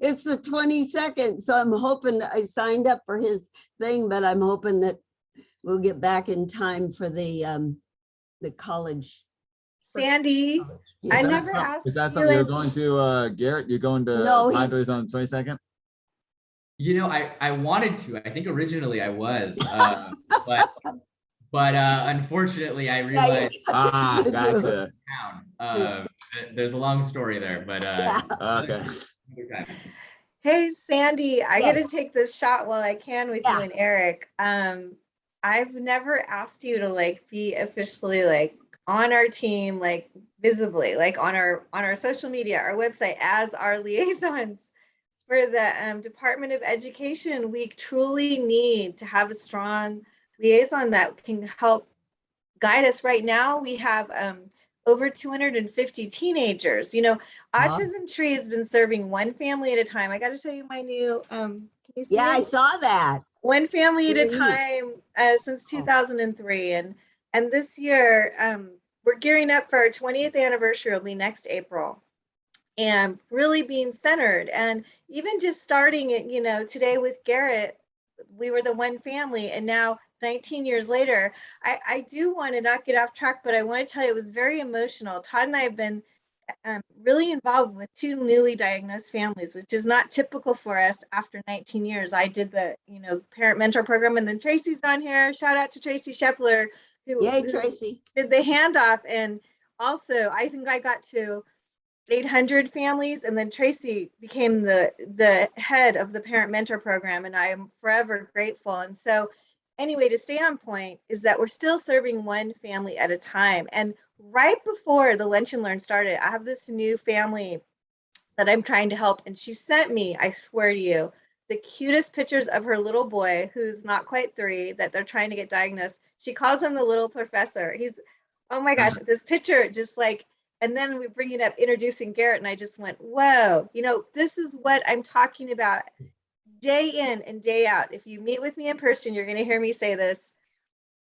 It's the 22nd. So I'm hoping, I signed up for his thing, but I'm hoping that we'll get back in time for the college. Sandy, Yeah. I never asked. Is that you something you're if- going to, Garret? You're going to No, Padres on the 22nd? I wanted to. I think originally I was, but unfortunately I realized Gotcha. there's a long story there, but Okay. Hey, Sandy, I Yes. got to take this shot while I can with you and Eric. I've never asked you to like be officially like on our team, like visibly, like on our social media, our website as our liaisons for the Department of Education. We truly need to have a strong liaison that can help guide us. Right now, we have over 250 teenagers. You know, Wow. Autism Tree has been serving one family at a time. I got to show you my new. Can you see Yeah, I it? saw that. One family at a Very neat. time since 2003, and this year we're gearing up for our 20th anniversary. It'll be next April, and really being centered, and even just starting it, you know, today with Garret, we were the one family, and now 19 years later, I do want to not get off track, but I want to tell you it was very emotional. Todd and I have been really involved with two newly diagnosed families, which is not typical for us after 19 years. I did the, you know, parent mentor program, and then Tracy's on here. Shout out to Tracy Shepler, Yay, who Tracy. did the handoff. And also, I think I got to 800 families, and then Tracy became the head of the parent mentor program, and I am forever grateful. And so anyway, to stay on point is that we're still serving one family at a time. And right before the Lunch and Learn started, I have this new family that I'm trying to help, and she sent me, I swear to you, the cutest pictures of her little boy who's not quite 3 that they're trying to get diagnosed. She calls him the little professor. He's, oh my gosh, this picture just like, and then we bring it up introducing Garret, and I just went, whoa, you know, this is what I'm talking about day in and day out. If you meet with me in person, you're going to hear me say this.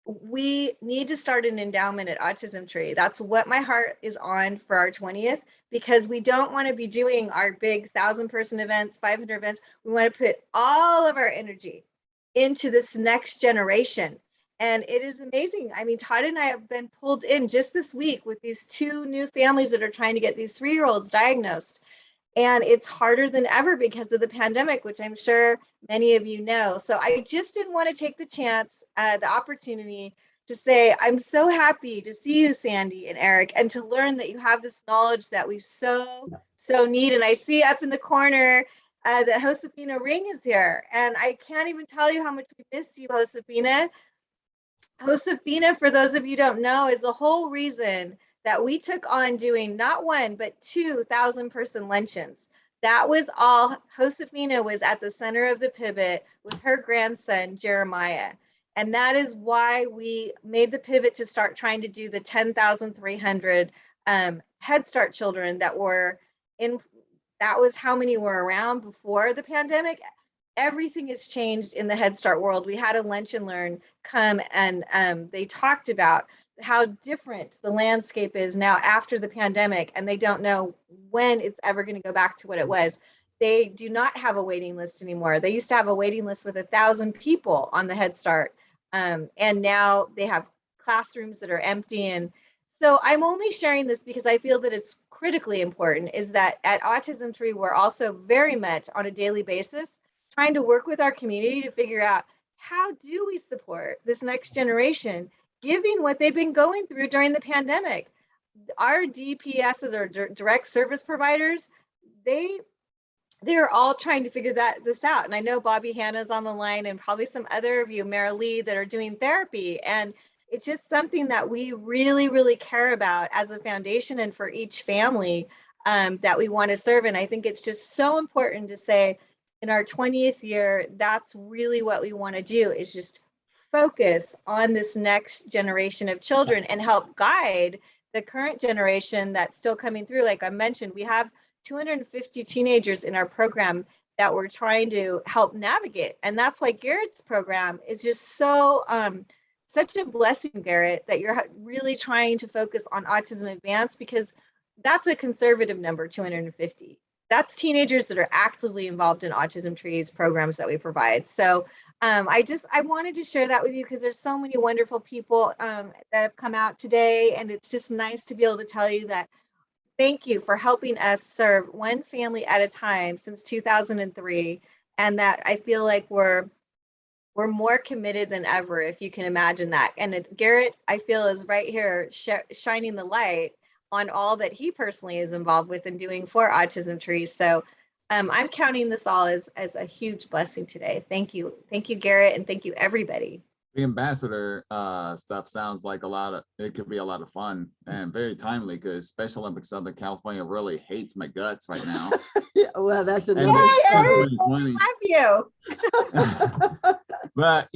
We need to start an endowment at Autism Tree. That's what my heart is on for our 20th, because we don't want to be doing our big 1,000-person events, 500 events. We want to put all of our energy into this next generation. And it is amazing. I mean, Todd and I have been pulled in just this week with these 2 new families that are trying to get these 3-year-olds diagnosed. And it's harder than ever because of the pandemic, which I'm sure many of you know. So I just didn't want to take the chance, the opportunity to say, I'm so happy to see you, Sandy and Eric, and to learn that you have this knowledge that we so need. And I see up in the corner that Josefina Ring is here. And I can't even tell you how much we miss you, Josefina. Josefina, for those of you who don't know, is the whole reason that we took on doing not 1, but 2,000-person luncheons. That was all. Josefina was at the center of the pivot with her grandson, Jeremiah. And that is why we made the pivot to start trying to do the 10,300 Head Start children that were in, that was how many were around before the pandemic. Everything has changed in the Head Start world. We had a Lunch and Learn come, and they talked about how different the landscape is now after the pandemic, and they don't know when it's ever going to go back to what it was. They do not have a waiting list anymore. They used to have a waiting list with 1,000 people on the Head Start, and now they have classrooms that are empty. And so I'm only sharing this because I feel that it's critically important, is that at Autism Tree, we're also very much on a daily basis trying to work with our community to figure out how do we support this next generation, given what they've been going through during the pandemic. Our DPSs, or direct service providers, they're all trying to figure this out. And I know Bobby Hannah's on the line, and probably some other of you, Mara Lee, that are doing therapy. And it's just something that we really, really care about as a foundation and for each family that we want to serve. And I think it's just so important to say, in our 20th year, that's really what we want to do, is just focus on this next generation of children and help guide the current generation that's still coming through. Like I mentioned, we have 250 teenagers in our program that we're trying to help navigate. And that's why Garret's program is just so, such a blessing, Garret, that you're really trying to focus on Autism Advance, because that's a conservative number, 250. That's teenagers that are actively involved in Autism Tree's programs that we provide. So I wanted to share that with you because there's so many wonderful people that have come out today, and it's just nice to be able to tell you that thank you for helping us serve one family at a time since 2003, and that I feel like we're more committed than ever, if you can imagine that. And Garret, I feel, is right here shining the light on all that he personally is involved with and doing for Autism Tree. So I'm counting this all as a huge blessing today. Thank you, Garret, and thank you, everybody. The ambassador stuff sounds like it could be a lot of fun and very timely because Special Olympics Southern California really hates my guts right now. Yeah, well, that's And another. Yay, it's everyone, 2020. love you. But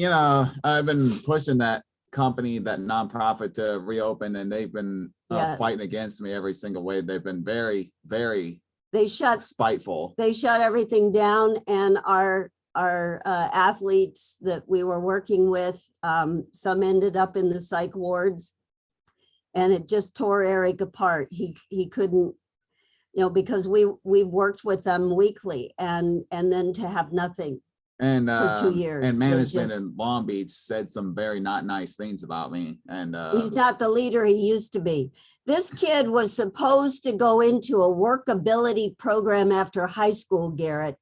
I've been pushing that company, that nonprofit, to reopen, and they've been Yeah. fighting against me every single way. They've been very, very They shut spiteful. everything down, and our athletes that we were working with, some ended up in the psych wards, and it just tore Eric apart. He couldn't, because we worked with them weekly, and then to have nothing And for 2 years. and they management just- in Long Beach said some very not nice things about me. And He's not the leader he used to be. This kid was supposed to go into a workability program after high school, Garrett.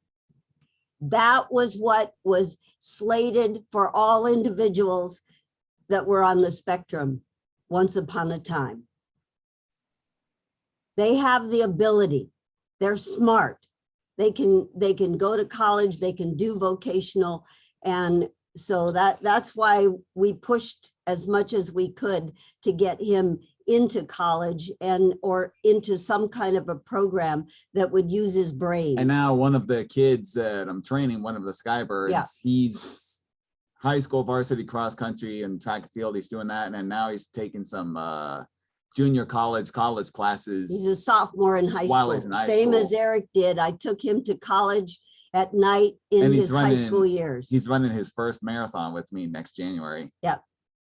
That was what was slated for all individuals that were on the spectrum once upon a time. They have the ability. They're smart. They can go to college, they can do vocational. And so that's why we pushed as much as we could to get him into college or into some kind of a program that would use his brain. And now one of the kids that I'm training, one of the Skybirds, Yeah. he's high school varsity cross country and track and field. He's doing that. And now he's taking some junior college classes. He's a sophomore in high While school, he's in high same as school. Eric did. I took him to college at night in And his high school years. He's running his first marathon with me next January.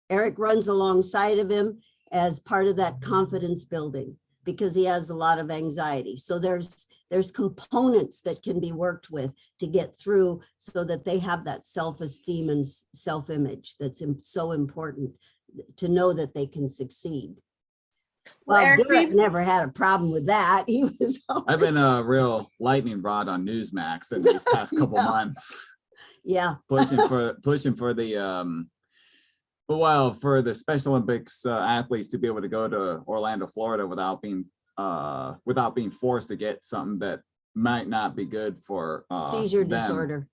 Eric runs alongside of him as part of that confidence building because he has a lot of anxiety. So there's components that can be worked with to get through so that they have that self-esteem and self-image that's so important to know that they can succeed. Well, Well, Eric, Garrett we- never had a problem with that. He was. I've been a real lightning rod on Newsmax in these past couple Yeah. months, Yeah, pushing for the for the Special Olympics athletes to be able to go to Orlando, Florida without being forced to get something that might not be good for seizure them. disorder.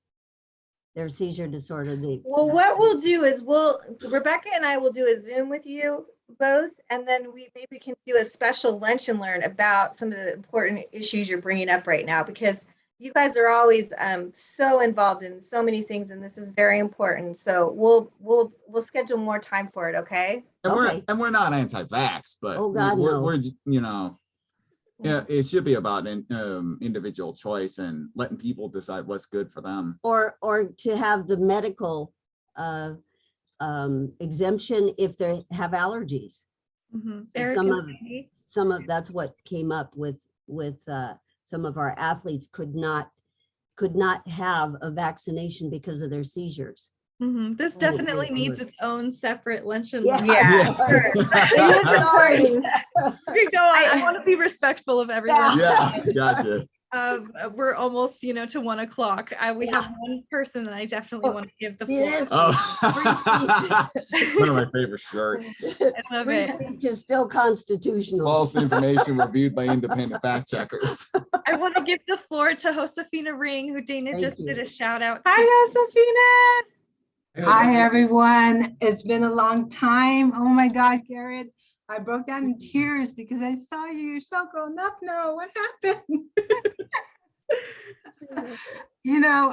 Their seizure disorder. Well, what we'll do is Rebecca and I will do a Zoom with you both, and then we maybe can do a special lunch and learn about some of the important issues you're bringing up right now, because you guys are always so involved in so many things, and this is very important. So we'll schedule more time for it. Okay. And Okay. we're not anti-vax, but Oh, God, we're, no. we're yeah, it should be about individual choice and letting people decide what's good for them. Or to have the medical exemption if they have allergies. Mhm. Eric Some and of- Wendy? That's what came up with some of our athletes could not have a vaccination because of their seizures. Mhm. This Oh, definitely yeah. needs its own separate lunch and Yeah. learn. Yeah. Sure. It is important. You go on. I want to be respectful of everyone. Yeah, gotcha. We're almost, to 1 o'clock. We have one person that I definitely want to give the See, it floor. is. Oh, one of my favorite shirts. I love Free it. speech is still constitutional. False information reviewed by independent fact checkers. I want to give the floor to Josefina Ring, who Dana Thank just you. did a shout out to. Hi, Josephina. Hi, everyone. It's been a long time. Oh my gosh, Garrett. I broke down in tears because I saw you. You're so grown up now. What happened?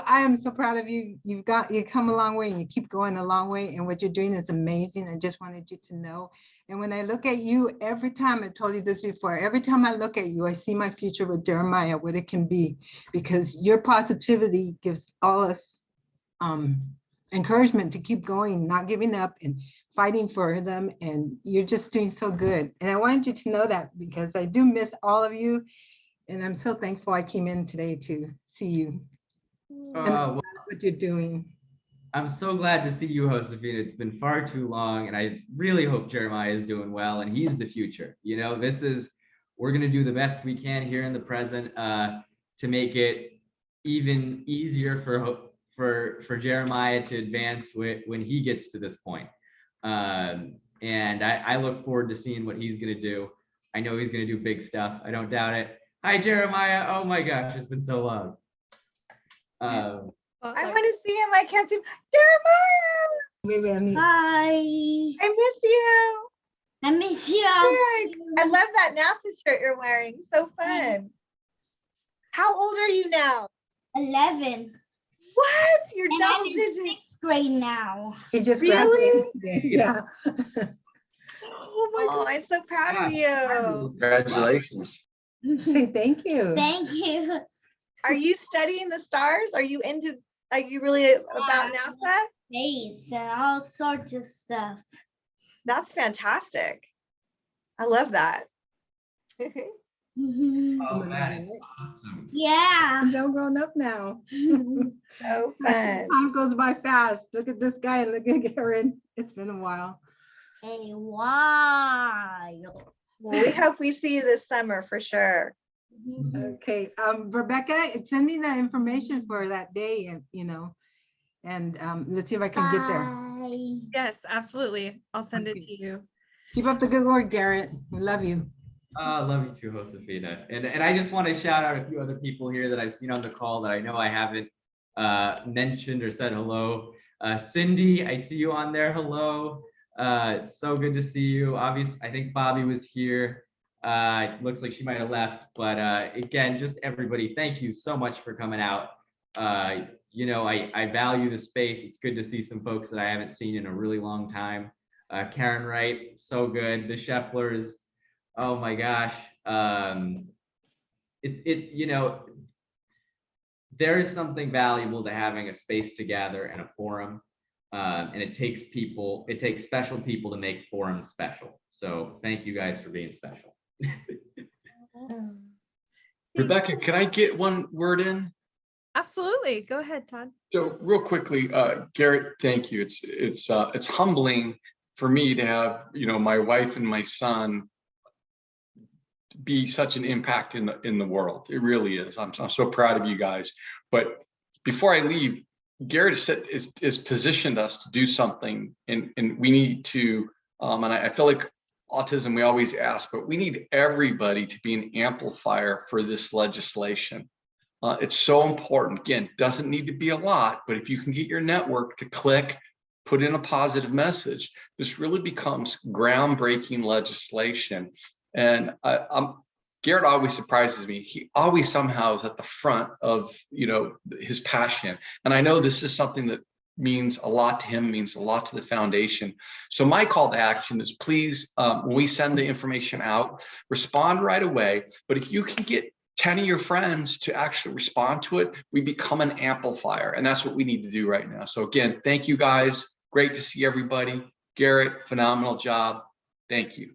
I am so proud of you. You come a long way and you keep going a long way, and what you're doing is amazing. I just wanted you to know. And when I look at you, every time, I told you this before, every time I look at you, I see my future with Jeremiah, what it can be, because your positivity gives all us encouragement to keep going, not giving up and fighting for them. And you're just doing so good. And I wanted you to know that because I do miss all of you. And I'm so thankful I came in today to see you and Well, what you're doing. I'm so glad to see you, Josefina. It's been far too long, and I really hope Jeremiah is doing well, and he's the future. We're going to do the best we can here in the present to make it even easier for Jeremiah to advance when he gets to this point. And I look forward to seeing what he's going to do. I know he's going to do big stuff. I don't doubt it. Hi, Jeremiah. Oh my gosh, it's been so long. I want to see him. I can't see him. Jeremiah. Wait, wait, I mean, Hi. I miss you. I miss you. Big. I love that NASA shirt you're wearing. So fun. How old are you now? 11. What? You're And double I'm in digits. 6th grade now. he just Really? graduated today. Yeah. Oh my Oh, I'm so proud of you. Congratulations. Say thank you. Thank you. Are you studying the stars? Are you really about NASA? Space and all sorts of stuff. That's fantastic. I love that. Oh, that is awesome. Yeah. I'm all grown up now. So fun. Time goes by fast. Look at this guy and look at Garret. It's been a while. A while. Well, we hope we see you this summer for sure. Okay, Rebecca, send me that information for that day and, and let's see if I can get there. Bye. Yes, absolutely. I'll send it Okay. to you. Keep up the good work, Garret. We love you. I love you too, Josefina. And I just want to shout out a few other people here that I've seen on the call that I know I haven't mentioned or said hello. Cindy, I see you on there. Hello. So good to see you. Obviously, I think Bobby was here. Looks like she might have left, but again, just everybody, thank you so much for coming out. I value the space. It's good to see some folks that I haven't seen in a really long time. Karen Wright, so good. The Sheplers, oh my gosh. There is something valuable to having a space to gather and a forum. And it takes special people to make forums special. So thank you guys for being special. Rebecca, can I get one word in? Absolutely. Go ahead, Todd. So real quickly, Garret, thank you. It's humbling for me to have, my wife and my son be such an impact in the world. It really is. I'm so proud of you guys. But before I leave, Garret is positioned us to do something, and we need to, and I feel like autism, we always ask, but we need everybody to be an amplifier for this legislation. It's so important. Again, doesn't need to be a lot, but if you can get your network to click, put in a positive message, this really becomes groundbreaking legislation. And Garret always surprises me. He always somehow is at the front of, his passion. And I know this is something that means a lot to him, means a lot to the foundation. So my call to action is, please, when we send the information out, respond right away. But if you can get 10 of your friends to actually respond to it, we become an amplifier. And that's what we need to do right now. So again, thank you guys. Great to see everybody. Garret, phenomenal job. Thank you.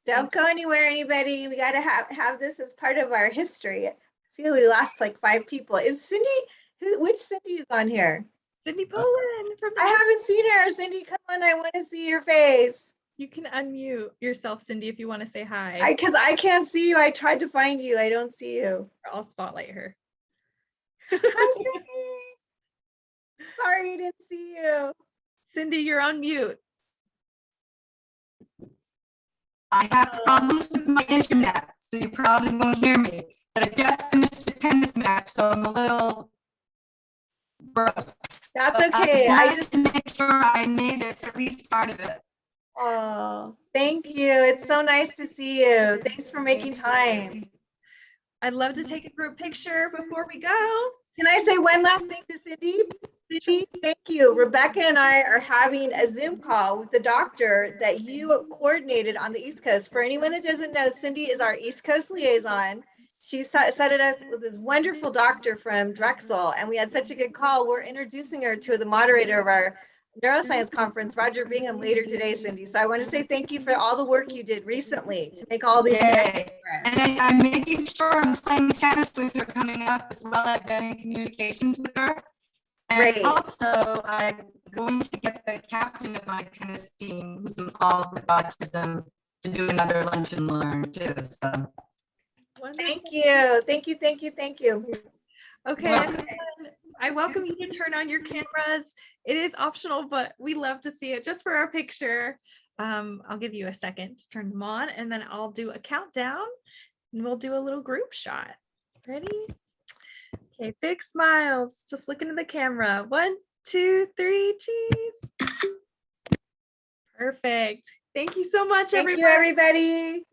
Don't go anywhere, anybody. We got to have this as part of our history. I feel we lost like 5 people. Is Cindy, which Cindy is on here? Cindy Poland. I haven't seen her. Cindy, come on. I want to see your face. You can unmute yourself, Cindy, if you want to say hi. Because I can't see you. I tried to find you. I don't see you. I'll spotlight her. Hi, Cindy. Sorry, I didn't see you. Cindy, you're on mute. I have problems with my internet, so you probably won't hear me. But I just finished a tennis match, so I'm a little gross. That's But okay. I wanted to make sure I made it for at least part of it. Oh, thank you. It's so nice to see you. Thanks for making time. I'd love to take a group picture before we go. Can I say one last thing to Cindy? Cindy, thank you. Rebecca and I are having a Zoom call with the doctor that you coordinated on the East Coast. For anyone that doesn't know, Cindy is our East Coast liaison. She set it up with this wonderful doctor from Drexel, and we had such a good call. We're introducing her to the moderator of our neuroscience conference, Roger Bingham, later today, Cindy. So I want to say thank you for all the work you did recently to make all these. And I'm making sure I'm playing tennis with her coming up as well. I've been in communications with her. And Great. also, I'm going to get the captain of my tennis team, who's involved with autism, to do another lunch and learn too. So thank you. Thank you. Thank you. Thank you. Okay. I welcome you to turn on your cameras. It is optional, but we love to see it just for our picture. I'll give you a second to turn them on, and then I'll do a countdown and we'll do a little group shot. Ready? Okay, big smiles. Just look into the camera. 1, 2, 3, cheese. Perfect. Thank you so much, Thank you, everybody. everybody.